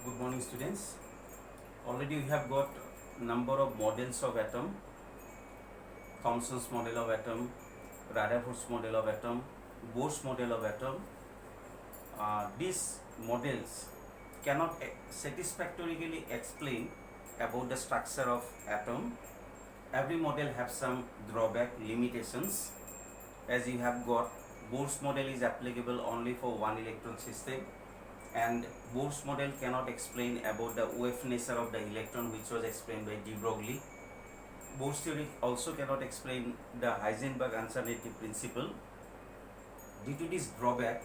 Good morning, students. Already we have got number of models of atom: Thomson's model of atom, Rutherford's model of atom, Bohr's model of atom. These models cannot satisfactorily explain about the structure of atom. Every model have some drawback limitations. As you have got, Bohr's model is applicable only for one electron system, and Bohr's model cannot explain about the wave nature of the electron, which was explained by de Broglie. Bohr's theory also cannot explain the Heisenberg uncertainty principle. Due to this drawback,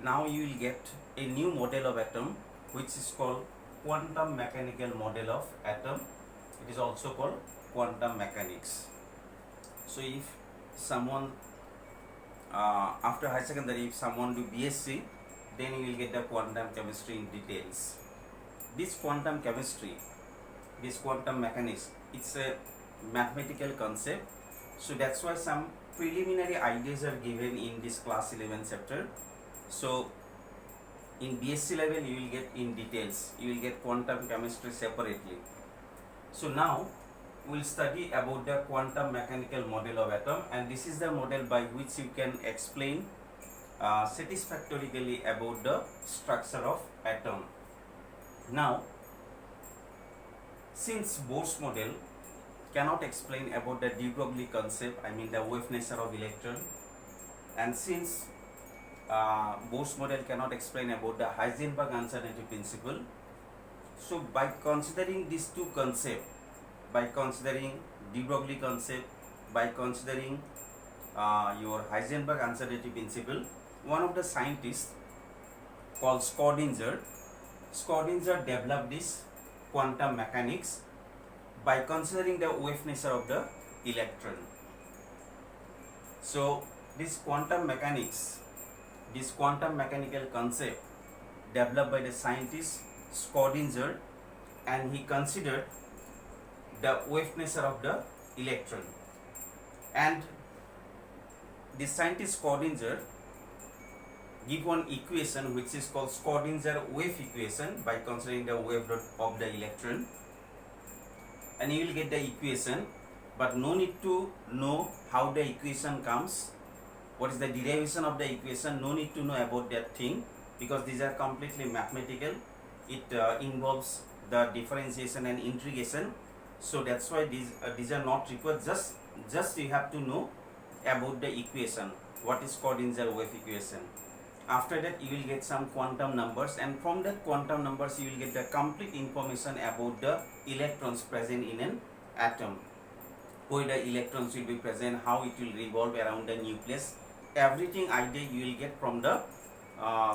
now you will get a new model of atom, which is called quantum mechanical model of atom. It is also called quantum mechanics. So if someone after higher secondary, if someone do BSc, then you will get the quantum chemistry in details. This quantum chemistry, this quantum mechanics, it's a mathematical concept. So that's why some preliminary ideas are given in this class 11 chapter. So in BSc level you will get in details, you will get quantum chemistry separately. So now we will study about the quantum mechanical model of atom, and this is the model by which you can explain satisfactorily about the structure of atom. Now, since Bohr's model cannot explain about the de Broglie concept, I mean the wave nature of electron, and since Bohr's model cannot explain about the Heisenberg uncertainty principle, so by considering these two concepts, by considering de Broglie concept, by considering your Heisenberg uncertainty principle, one of the scientists called Schrödinger developed this quantum mechanics by considering the wave nature of the electron. So this quantum mechanics, this quantum mechanical concept developed by the scientist Schrödinger, and he considered the wave nature of the electron. And the scientist Schrödinger give one equation which is called Schrödinger wave equation by considering the wave of the electron, and you will get the equation, but no need to know how the equation comes, what is the derivation of the equation, no need to know about that thing, because these are completely mathematical. It involves the differentiation and integration, so that's why these are not required. Just you have to know about the equation, what is Schrödinger wave equation. After that you will get some quantum numbers, and from that quantum numbers you will get the complete information about the electrons present in an atom, where the electrons will be present, how it will revolve around the nucleus. Everything idea you will get from the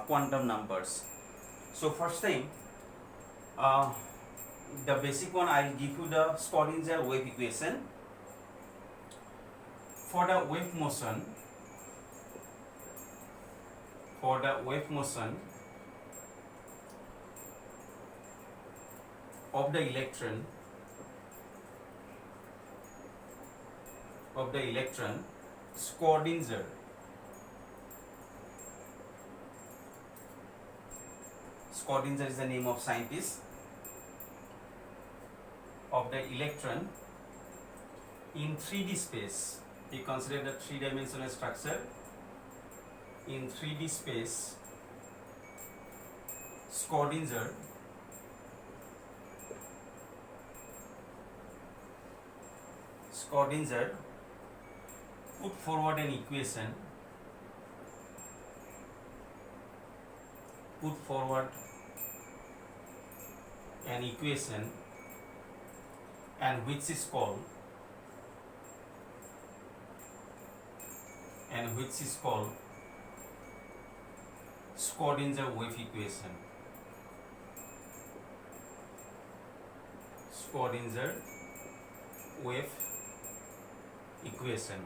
quantum numbers. So first time, the basic one, I will give you the Schrödinger wave equation. For the wave motion, of the electron, Schrödinger is the name of scientist, of the electron in 3D space. We consider the three-dimensional structure in 3D space. Schrödinger put forward an equation, and which is called Schrödinger wave equation.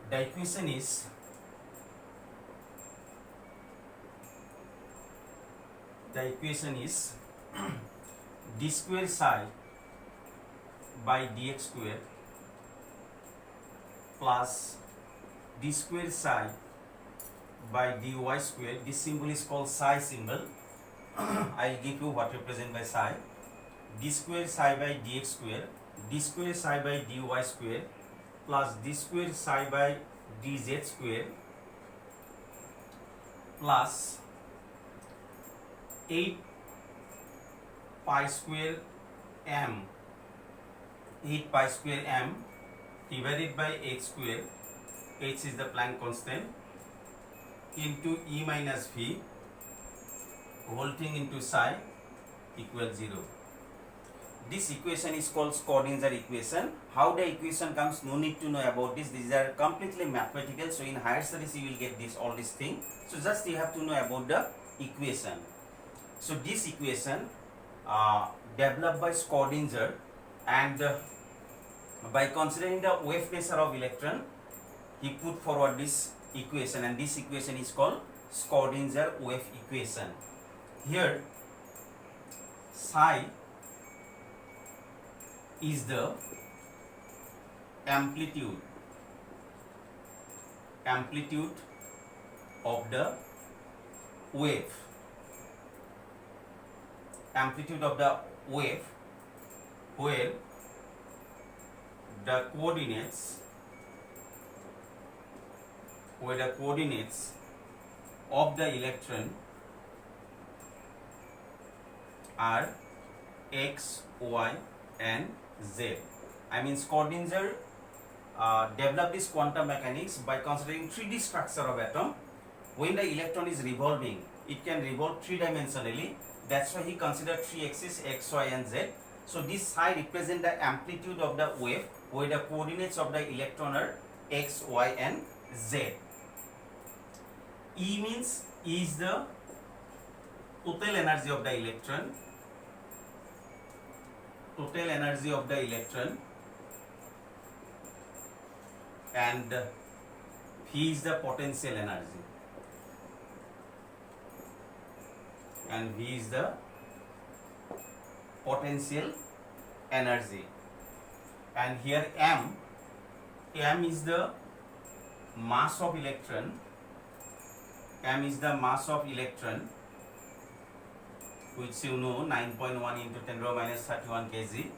The equation is d square psi by dx square plus d square psi by dy square. This symbol is called psi symbol. I'll give you what represent by psi. D square psi by dx square, d square psi by dy square, plus d square psi by dz square, plus 8 pi square m, 8 pi square m divided by h square, h is the Planck constant, into E minus V whole thing into psi equals 0. This equation is called Schrodinger equation. How the equation comes, no need to know about this. These are completely mathematical. So in higher studies you will get this all these things. So just you have to know about the equation. So this equation developed by Schrodinger, and by considering the wave nature of electron, he put forward this equation, and this equation is called Schrodinger wave equation. Here psi is the amplitude of the wave, where the coordinates of the electron are x, y and z. I mean Schrodinger developed this quantum mechanics by considering 3D structure of atom. When the electron is revolving, it can revolve 3-dimensionally. That's why he considered 3 axes x, y and z. So this psi represent the amplitude of the wave, where the coordinates of the electron are x, y and z. E means E is the total energy of the electron, and V is the potential energy, and here m is the mass of electron, which you know 9.1 into 10 raw minus 31 kg,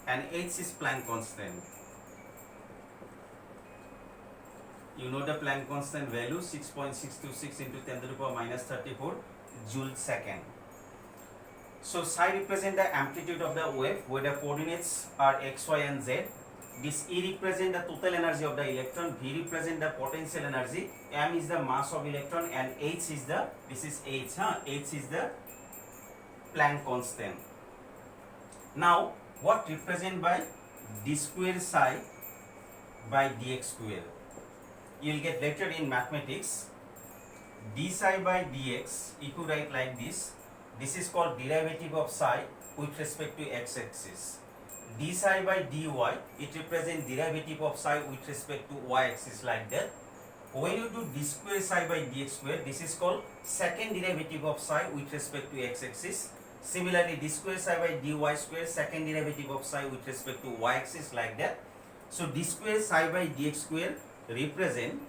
and h is Planck constant. You know the Planck constant value 6.626 into 10 to the power minus 34 joule second. So psi represent the amplitude of the wave, where the coordinates are x, y and z. This E represent the total energy of the electron, V represent the potential energy, m is the mass of electron, and h is the, this is h, h is the Planck constant. Now what represent by d square psi by dx square? You will get later in mathematics. D psi by dx, if you write like this is called derivative of psi with respect to x-axis. D psi by dy, it represents derivative of psi with respect to y-axis, like that. When you do d square psi by dx square, this is called second derivative of psi with respect to x-axis. Similarly, d square psi by dy square, second derivative of psi with respect to y-axis, like that. So d square psi by dx square represent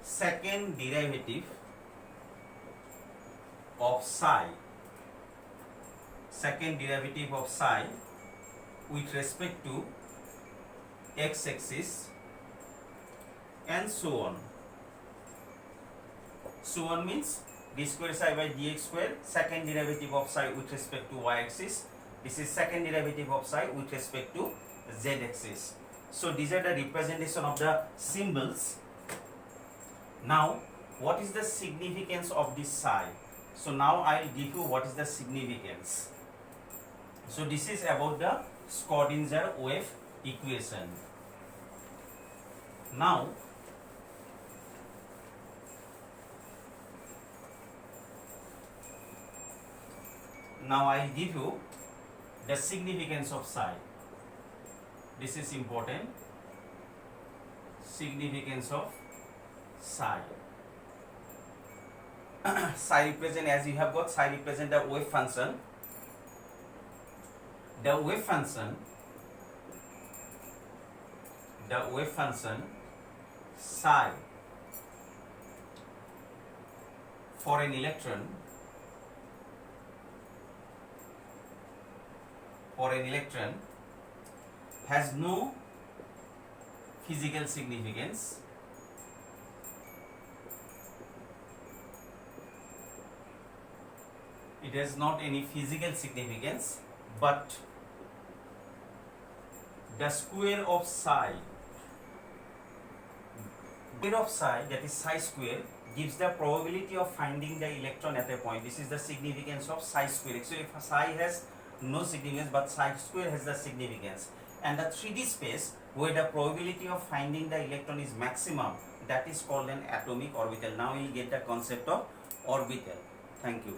second derivative of psi, with respect to x-axis, and so on. So on means d square psi by dx square, second derivative of psi with respect to y-axis. This is second derivative of psi with respect to z-axis. So these are the representation of the symbols. Now what is the significance of this psi? So now I will give you what is the significance. So this is about the Schrodinger wave equation. Now I will give you the significance of psi. This is important. Significance of psi. Psi represent, as you have got, psi represent the wave function. The wave function psi for an electron has no physical significance. It has not any physical significance, but the square of psi, that is psi square, gives the probability of finding the electron at a point. This is the significance of psi square. Actually, psi has no significance, but psi square has the significance. And the 3D space where the probability of finding the electron is maximum, that is called an atomic orbital. Now we will get the concept of orbital. Thank you.